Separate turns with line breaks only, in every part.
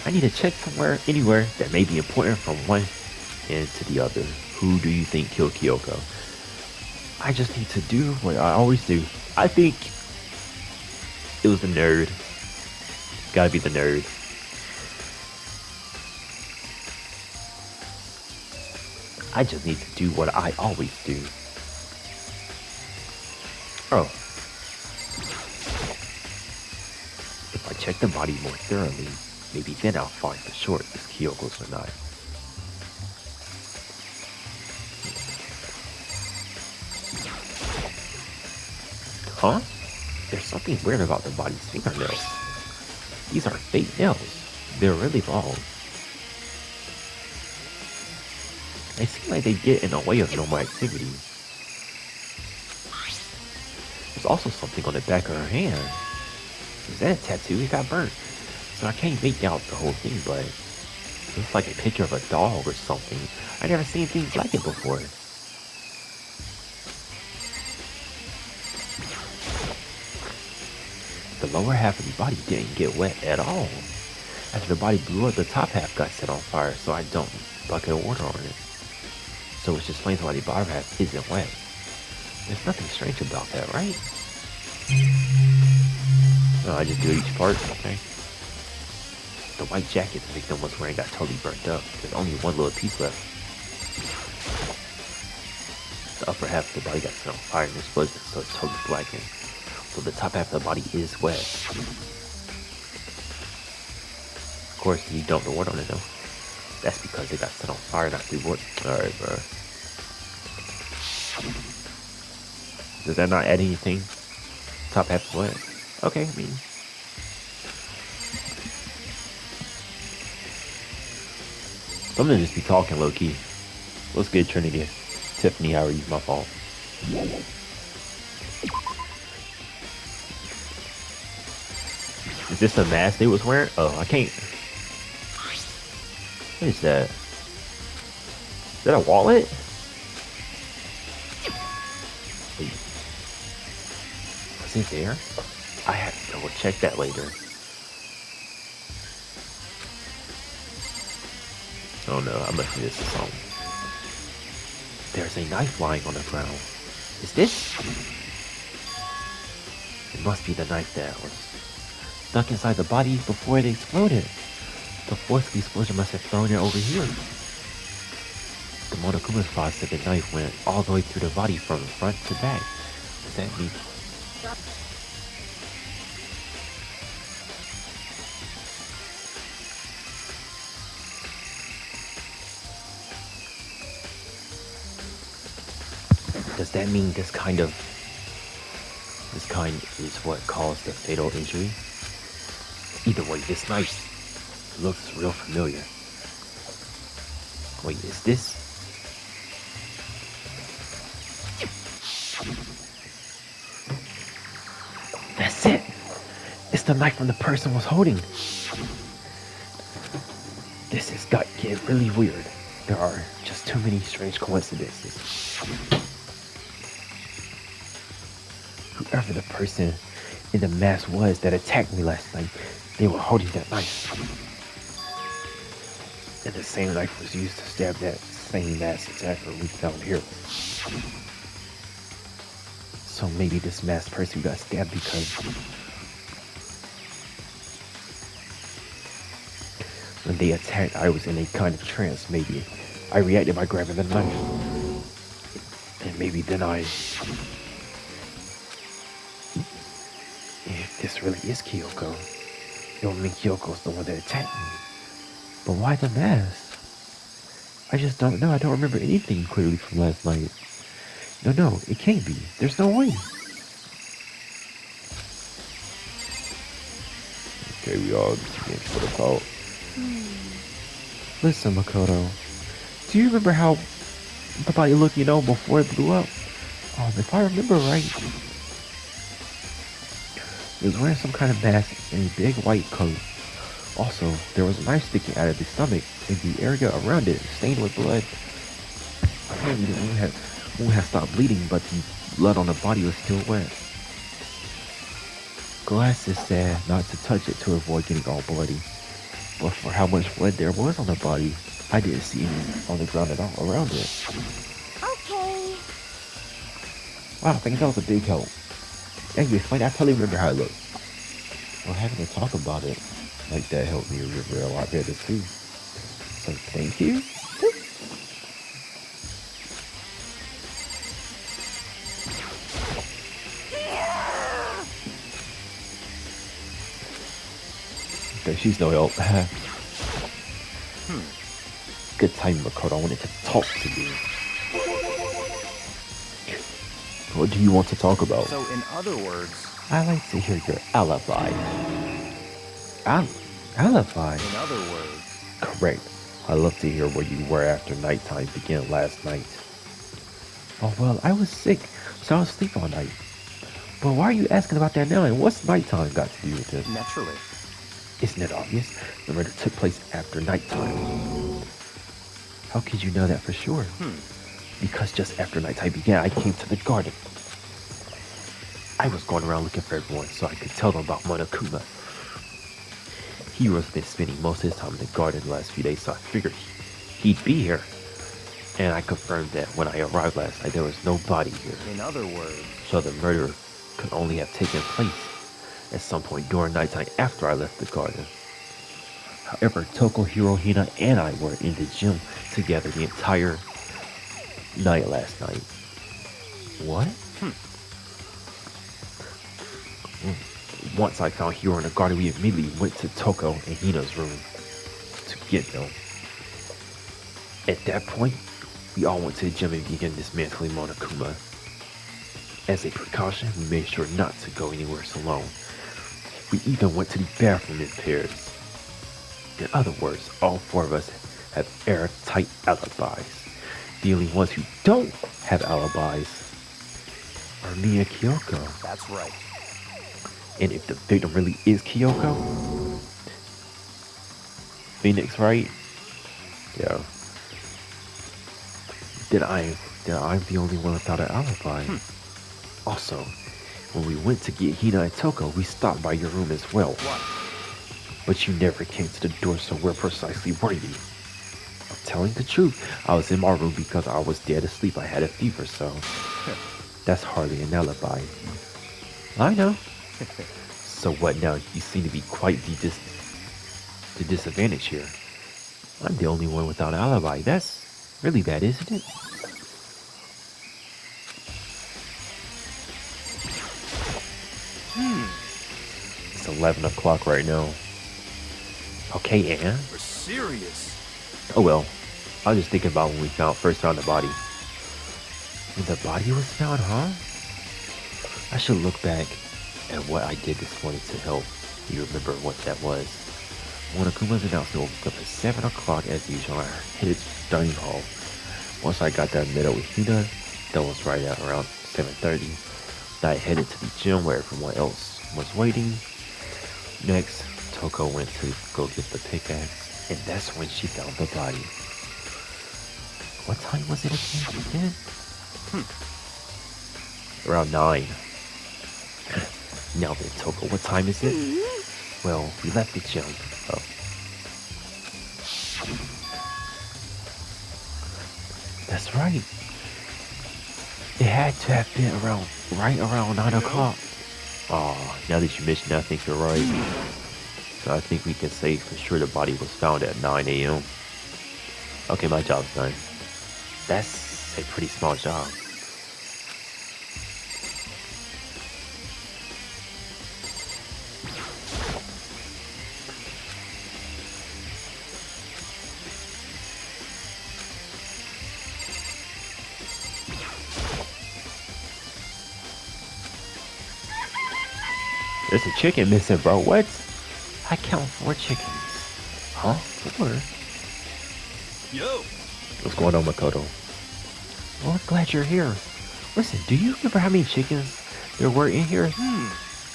I need to check somewhere, anywhere that may be important from one end to the other. Who do you think killed Kyoko? I just need to do what I always do. I think it was the nerd. Gotta be the nerd. I just need to do what I always do. Oh. If I check the body more thoroughly, maybe then I'll find for sure if it's Kyoko's or not. Huh? There's something weird about the body's fingernails. These are fake nails. They're really long. They seem like they get in the way of normal activity. There's also something on the back of her hand. Is that a tattoo? It got burnt. So I can't make out the whole thing, but it looks like a picture of a dog or something. I never seen things like it before. The lower half of the body didn't get wet at all. After the body blew up, the top half got set on fire, so I dumped a bucket of water on it. So which explains why the bottom half isn't wet. There's nothing strange about that, right? No, I just do each part, okay? The white jacket the victim was wearing got totally burnt up. There's only one little piece left. The upper half of the body got set on fire and exploded, so it's totally blackened. So the top half of the body is wet. Of course, you dump the water on it though. That's because it got set on fire, not through water. Alright, bro. Does that not add anything? Top half is wet. Okay, I mean. I'm gonna just be talking low key. What's good, Trinity? Tiffany, how are you? My fault. Is this the mask they was wearing? Oh, I can't. What is that? Is that a wallet? Wait. Was it there? I have to double check that later. Oh no, I must have missed a song. There's a knife lying on the ground. Is this? It must be the knife that was stuck inside the body before it exploded. The force of the explosion must have thrown it over here. The Monokuma thought that the knife went all the way through the body from front to back. Does that mean... Does that mean this kind is what caused the fatal injury? Either way, this knife looks real familiar. Wait, is this? That's it! It's the knife from the person was holding. This has got to get really weird. There are just too many strange coincidences. Whoever the person in the mask was that attacked me last night, they were holding that knife. And the same knife was used to stab that same masked attacker we found here. So maybe this masked person got stabbed because when they attacked, I was in a kind of trance. Maybe I reacted by grabbing the knife. And maybe then if this really is Kyoko, it would mean Kyoko's the one that attacked me. But why the mask? I just don't know. I don't remember anything clearly from last night. No, it can't be. There's no way. Okay, we all begin to put a thought. Listen, Makoto. Do you remember how the body looked, before it blew up? If I remember right, it was wearing some kind of mask and a big white coat. Also, there was a knife sticking out of the stomach and the area around it stained with blood. Apparently the wound had stopped bleeding, but the blood on the body was still wet. Glasses said not to touch it to avoid getting all bloody. But for how much blood there was on the body, I didn't see any on the ground at all around it.
Okay.
Wow, thanks, that was a big help. Thank you, explain. I totally remember how it looked. Well, having to talk about it like that helped me remember a lot better too. So thank you. Okay, she's no help. Good time, Makoto. I wanted to talk to you. What do you want to talk about?
So, in other words,
I like to hear your alibi. Alibi?
in other words,
Correct. I love to hear where you were after nighttime began last night. Oh, well, I was sick, so I was asleep all night. But why are you asking about that now, and what's nighttime got to do with this?
naturally.
Isn't it obvious? The murder took place after nighttime. How could you know that for sure? Because just after nighttime began, I came to the garden. I was going around looking for everyone so I could tell them about Monokuma. Hero's been spending most of his time in the garden the last few days, so I figured he'd be here. And I confirmed that when I arrived last night, there was no body here.
In other words,
So the murder could only have taken place at some point during nighttime after I left the garden. However, Toko, Hiro, Hina, and I were in the gym together the entire night last night. What? Once I found Hiro in the garden, we immediately went to Toko and Hina's room to get them. At that point, we all went to the gym and began dismantling Monokuma. As a precaution, we made sure not to go anywhere alone. We even went to the bathroom in pairs. In other words, all four of us have airtight alibis. The only ones who don't have alibis are me and Kyoko.
that's right.
And if the victim really is Kyoko, Phoenix, right? Yeah. Then I'm the only one without an alibi. Also, when we went to get Hina and Toko, we stopped by your room as well.
What?
But you never came to the door, so where precisely were you? I'm telling the truth. I was in my room because I was dead asleep. I had a fever, so that's hardly an alibi. I know. So what now? You seem to be quite the disadvantage here. I'm the only one without an alibi. That's really bad, isn't it? It's 11 o'clock right now. Okay, Anne.
We're serious.
Oh well. I was just thinking about when we first found the body. When the body was found, huh? I should look back at what I did this morning to help you remember what that was. Monokuma's announcement woke up at 7 o'clock as usual. I headed to the dining hall. Once I got done met up with Hina, that was right at around 7:30. I headed to the gym where everyone else was waiting. Next, Toko went to go get the pickaxe, and that's when she found the body. What time was it again? Around 9. Now then, Toko, what time is it? Well, we left the gym. Oh. That's right. It had to have been right around 9 o'clock. Oh, now that you mention that, I think you're right. So I think we can say for sure the body was found at 9 a.m. Okay, my job's done. That's a pretty small job. There's a chicken missing, bro. What? I count 4 chickens. Huh? 4?
Yo!
What's going on, Makoto? Well, I'm glad you're here. Listen, do you remember how many chickens there were in here?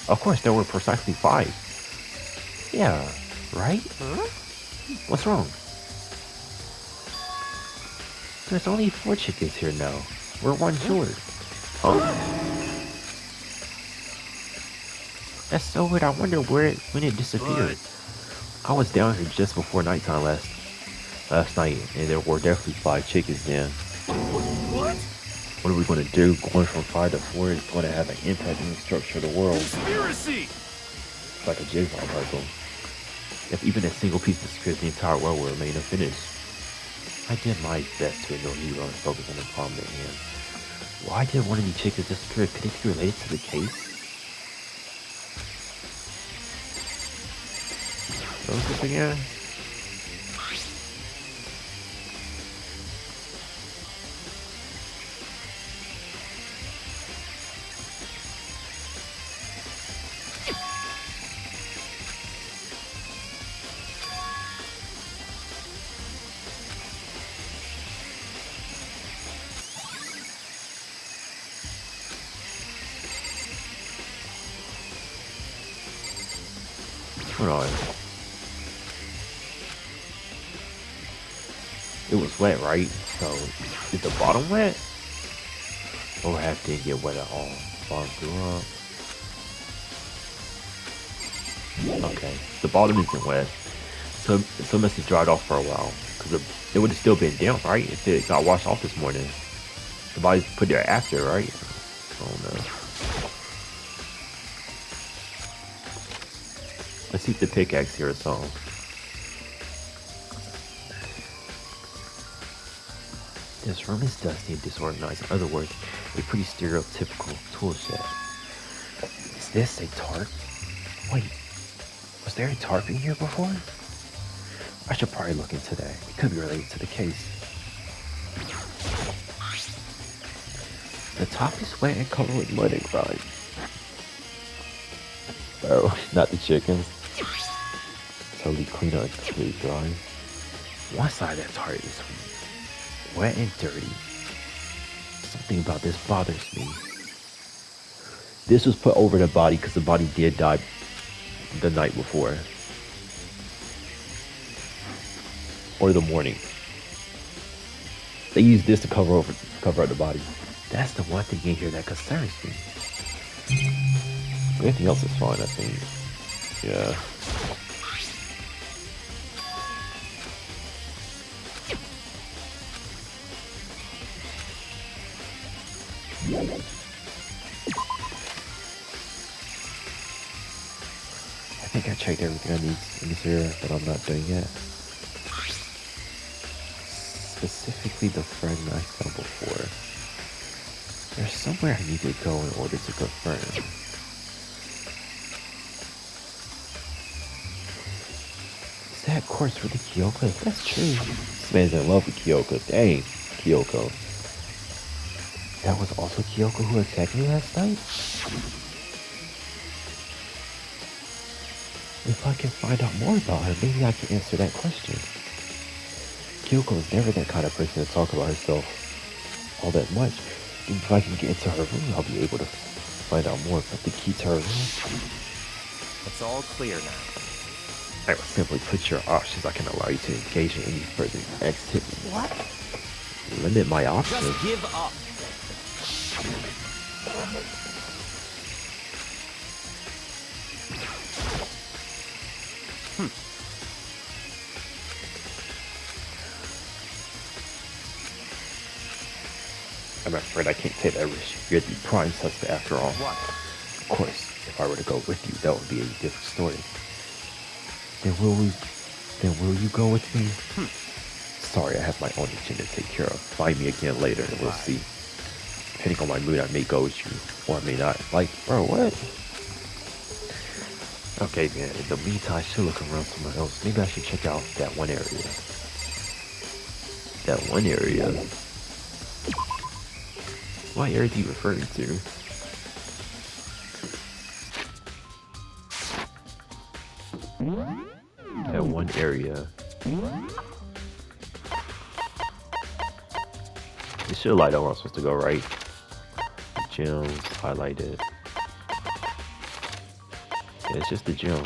Of course, there were precisely 5. Yeah, right?
Huh?
What's wrong? There's only 4 chickens here now. We're 1 short. Huh? That's so weird. I wonder when it disappeared.
But
I was down here just before nighttime last night, and there were definitely 5 chickens then.
What?
What are we going to do? Going from 5 to 4 is going to have an impact on the structure of the world.
Conspiracy!
It's like a jigsaw puzzle. If even a single piece disappears, the entire world will remain unfinished. I did my best to ignore Hero and focus on the problem at hand. Why did one of these chickens disappear? Could it be related to the case? What was this again? Hold on. It was wet, right? So, is the bottom wet? Or half didn't get wet at all? Bottom grew up. Okay, the bottom isn't wet. So it must have dried off for a while. Because it would have still been damp, right? If it got washed off this morning. The body's put there after, right? I don't know. Let's see if the pickaxe here is on. This room is dusty and disorganized. In other words, a pretty stereotypical tool shed. Is this a tarp? Wait, was there a tarp in here before? I should probably look into that. It could be related to the case. The top is wet and covered with mud and grime. Oh, not the chickens. Totally clean up and completely dry. One side of that tarp is wet and dirty. Something about this bothers me. This was put over the body because the body did die the night before. Or the morning. They used this to cover up the body. That's the one thing in here that concerns me. Everything else is fine, I think. Yeah. I think I checked everything I need in this area, but I'm not doing yet. Specifically the fragment I found before. There's somewhere I need to go in order to confirm. Is that course really Kyoko? If that's true, this man's in love with Kyoko. Dang, Kyoko. That was also Kyoko who attacked me last night? If I can find out more about her, maybe I can answer that question. Kyoko is never that kind of person to talk about herself all that much. If I can get into her room, I'll be able to find out more about the key to her room.
It's all clear now.
I will simply put your options. I can allow you to engage in any further activity.
What?
Limit my options.
Just give up.
I'm afraid I can't take that risk. You're the prime suspect after all.
What?
Of course, if I were to go with you, that would be a different story. Then will you go with me? Sorry, I have my own agenda to take care of. Find me again later and we'll see. Depending on my mood, I may go with you, or I may not. Like, bro, what? Okay, man, in the meantime, I should look around somewhere else. Maybe I should check out that one area. That one area? What area are you referring to? That one area. It should light up where I'm supposed to go, right? The gems highlighted. Yeah, it's just the gem.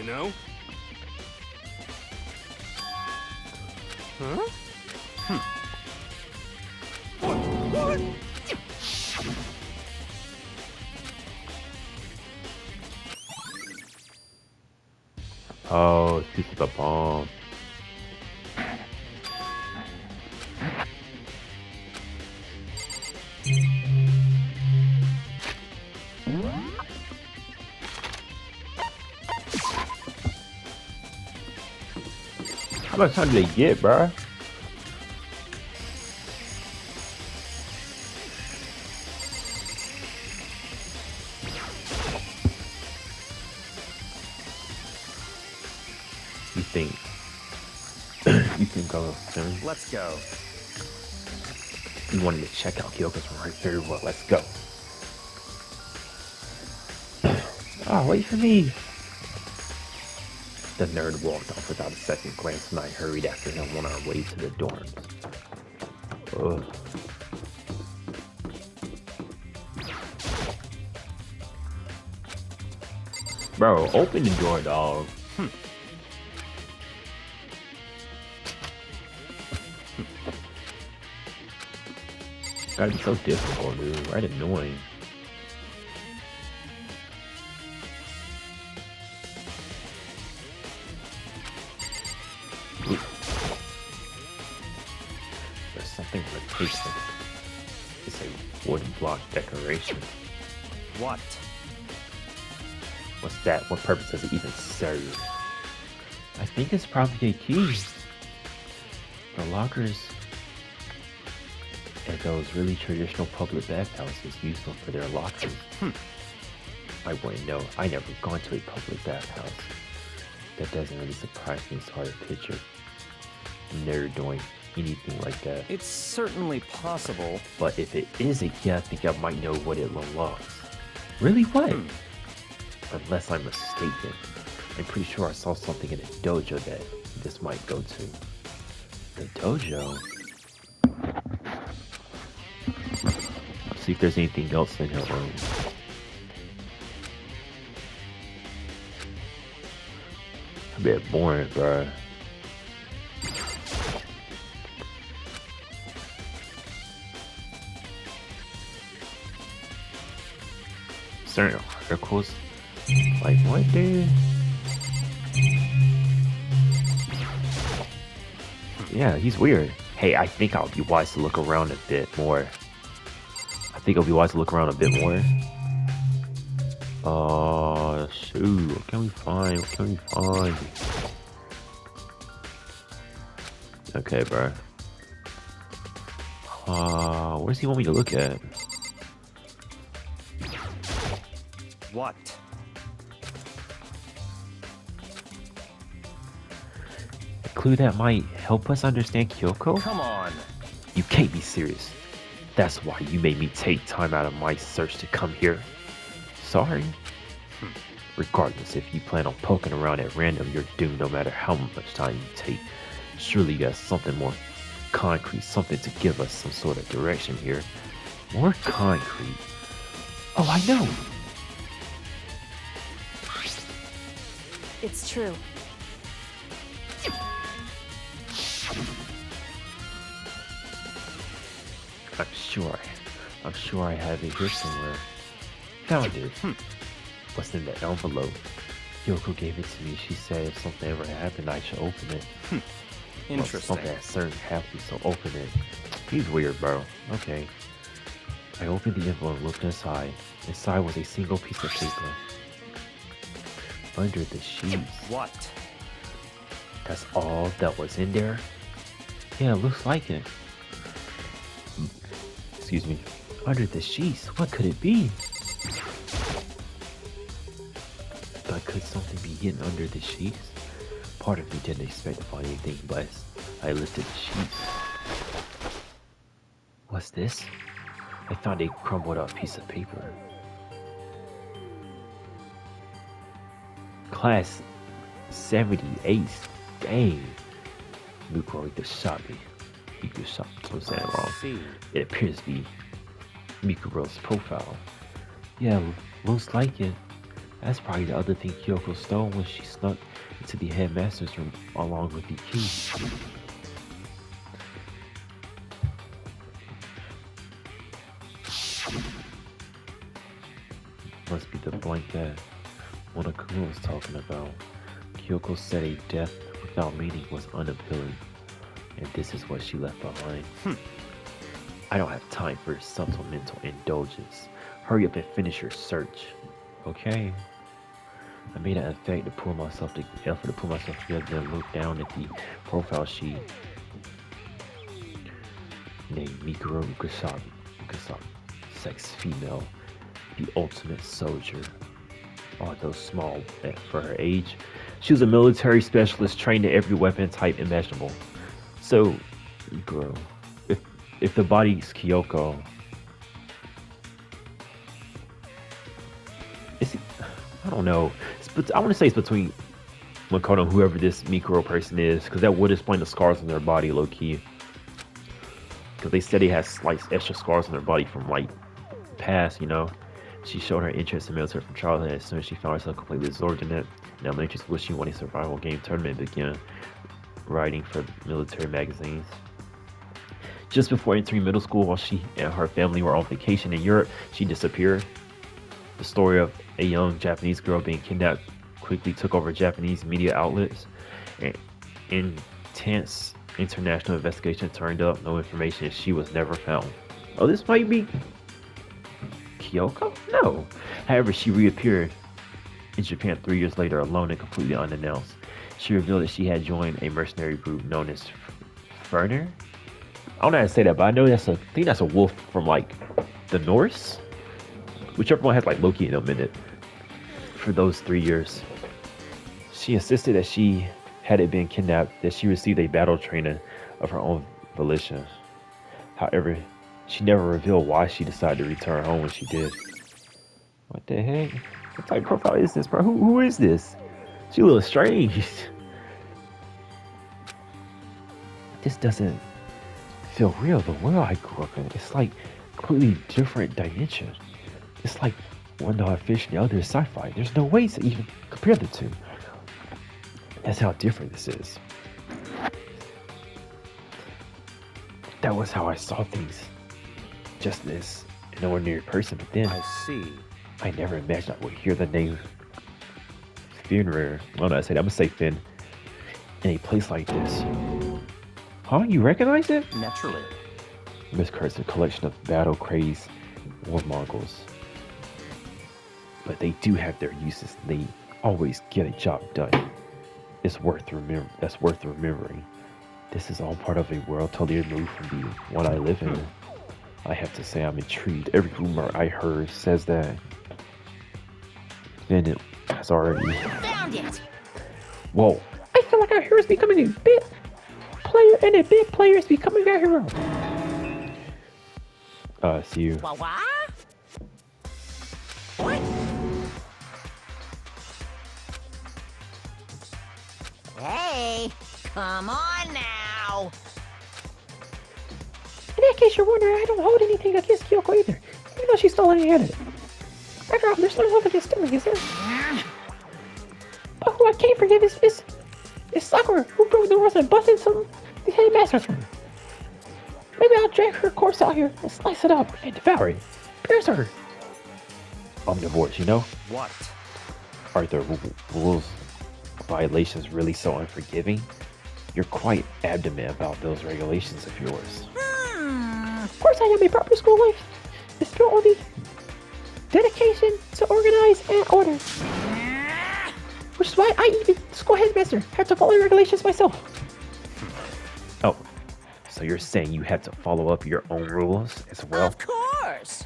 you know? Huh? What?
Oh, this is the bomb. How much time do they get, bruh? You think? You think I'll soon?
Let's go.
You wanted to check out Kyoko's right here. Well, let's go. Oh, wait for me. The nerd walked off without a second glance, and I hurried after him on our way to the dorms. Ugh. Bro, open the door, dog. Gotta be so difficult, dude. Right, annoying. Ooh. There's something on the casement. It's a wooden block decoration.
What?
What's that? What purpose does it even serve? I think it's probably a key. The lockers at those really traditional public bathhouses use them for their lockers. I wouldn't know. I never gone to a public bathhouse. That doesn't really surprise me. It's hard to picture. Never doing anything like that.
It's certainly possible.
But if it is a key, I think I might know what it unlocks. Really? What? Unless I'm mistaken. I'm pretty sure I saw something in the dojo that this might go to. The dojo? See if there's anything else in her room. A bit boring, bruh. Certain articles? Like what, dude? Yeah, he's weird. Hey, I think I'll be wise to look around a bit more. Shoot. What can we find? Okay, bro. Where's he want me to look at?
What?
A clue that might help us understand Kyoko?
Come on.
You can't be serious. That's why you made me take time out of my search to come here. Sorry. Regardless, if you plan on poking around at random, you're doomed no matter how much time you take. Surely you got something more concrete, something to give us some sort of direction here. More concrete? Oh, I know!
It's true.
I'm sure I have it here somewhere. Found it. What's in the envelope? Yoko gave it to me. She said if something ever happened, I should open it.
Interesting.
Well, something at certain happens, so open it. He's weird, bro. Okay. I opened the envelope and looked inside. Inside was a single piece of paper. Under the sheets.
What?
That's all that was in there? Yeah, looks like it. Excuse me. Under the sheets? What could it be? But could something be hidden under the sheets? Part of me didn't expect to find anything, but I lifted the sheets. What's this? I found a crumbled up piece of paper. Class 78. Dang. Mikuro just shot me. You shot me. I'm saying wrong.
See.
It appears to be Mikuro's profile. Yeah, looks like it. That's probably the other thing Kyoko stole when she snuck into the headmaster's room along with the key. Must be the blank that Monokuma was talking about. Kyoko said a death without meaning was unappealing, and this is what she left behind. I don't have time for supplemental indulgence. Hurry up and finish your search. Okay. I made an effort to pull myself together and look down at the profile sheet named Mikuro Ukasagi, sex female, the ultimate soldier. Although small for her age, she was a military specialist trained in every weapon type imaginable. So, Mikuro, if the body's Kyoko, I don't know. I want to say it's between Makoto and whoever this Mikuro person is, because that would explain the scars on their body, low key. Because they said he has like extra scars on their body from like past, you know. She showed her interest in military from childhood. As soon as she found herself completely absorbed in it, in elementary school, she won a survival game tournament and began writing for military magazines. Just before entering middle school, while she and her family were on vacation in Europe, she disappeared. The story of a young Japanese girl being kidnapped quickly took over Japanese media outlets. An intense international investigation turned up no information, and she was never found. Oh, this might be Kyoko? No. However, she reappeared in Japan 3 years later, alone and completely unannounced. She revealed that she had joined a mercenary group known as Ferner. I don't know how to say that, but I know I think that's a wolf from like the Norse. Whichever one has like Loki in them in it. For those 3 years, she insisted that she hadn't been kidnapped, that she received a battle training of her own volition. However, she never revealed why she decided to return home when she did. What the heck? What type of profile is this, bro? Who is this? She a little strange. This doesn't feel real. The world I grew up in, it's like completely different dimension. It's like one dog fish and the other is sci-fi. There's no way to even compare the two. That's how different this is. That was how I saw things. Just as an ordinary person, but then
I see.
I never imagined I would hear the name Fenrir. Oh no, I said I'm gonna say Finn. In a place like this. Huh? You recognize it?
Naturally.
Miss Kurt's a collection of battle-crazed war Mongols. But they do have their uses. They always get a job done. That's worth remembering. This is all part of a world totally removed from the one I live in. I have to say I'm intrigued. Every rumor I heard says that Finn has already...
Found it!
Whoa. I feel like our hero is becoming a bit player, and a big player is becoming our hero. See you.
What? What? Hey, come on now.
In that case, you're wondering, I don't hold anything against Kyoko either, even though she stole any of it. After all, there's no love against stealing, is there? But who I can't forgive is Sakura, who broke the rules and busted the headmaster's room. Maybe I'll drag her corpse out here and slice it up and devour it. Pierce her. Omnivores, you know?
What?
Are the rules violations really so unforgiving? You're quite adamant about those regulations of yours. Of course I am. A proper school life is built on the dedication to organize and order. Which is why I, even school headmaster, have to follow regulations myself. Oh, so you're saying you have to follow up your own rules as well?
Of course.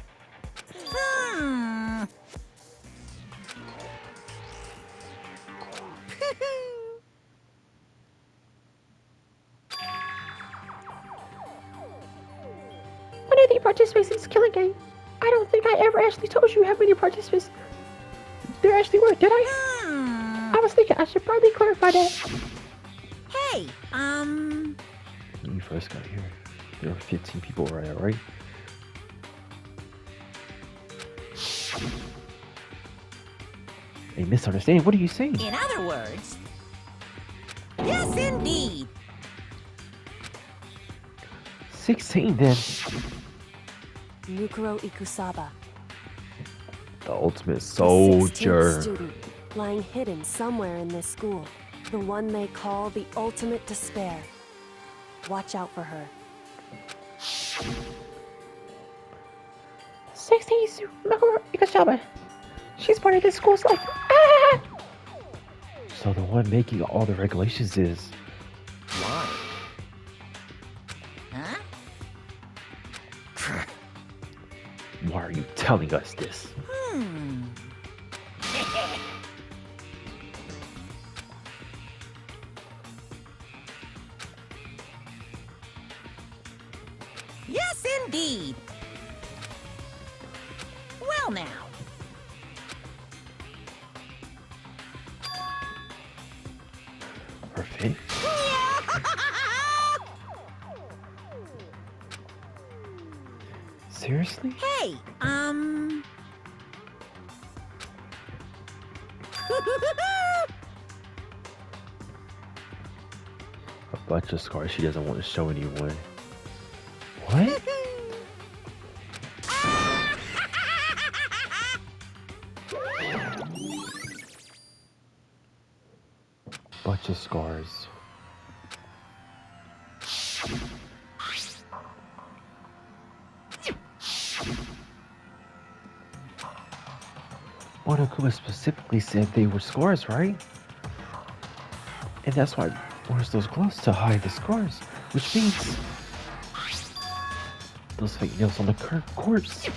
When I think participants in this killing game, I don't think I ever actually told you how many participants there actually were, did I? I was thinking I should probably clarify that.
Hey,
When you first got here, there were 15 people, right? A misunderstanding? What are you saying?
In other words, yes, indeed.
16 then.
Mukuro Ikusaba,
The ultimate
the 16th
soldier.
student, lying hidden somewhere in this school. The one they call the ultimate despair. Watch out for her.
16 Mukuro Ikashaba. She's part of this school's life. Ah! So the one making all the regulations is...
Why?
Huh?
Why are you telling us this?
Hmm. Yes, indeed. Well, now.
Perfect. Seriously?
Hey,
A bunch of scars she doesn't want to show anyone. What? Bunch of scars. Monokuma specifically said they were scars, right? And that's why it wears those gloves to hide the scars, which means those fake nails on the corpse.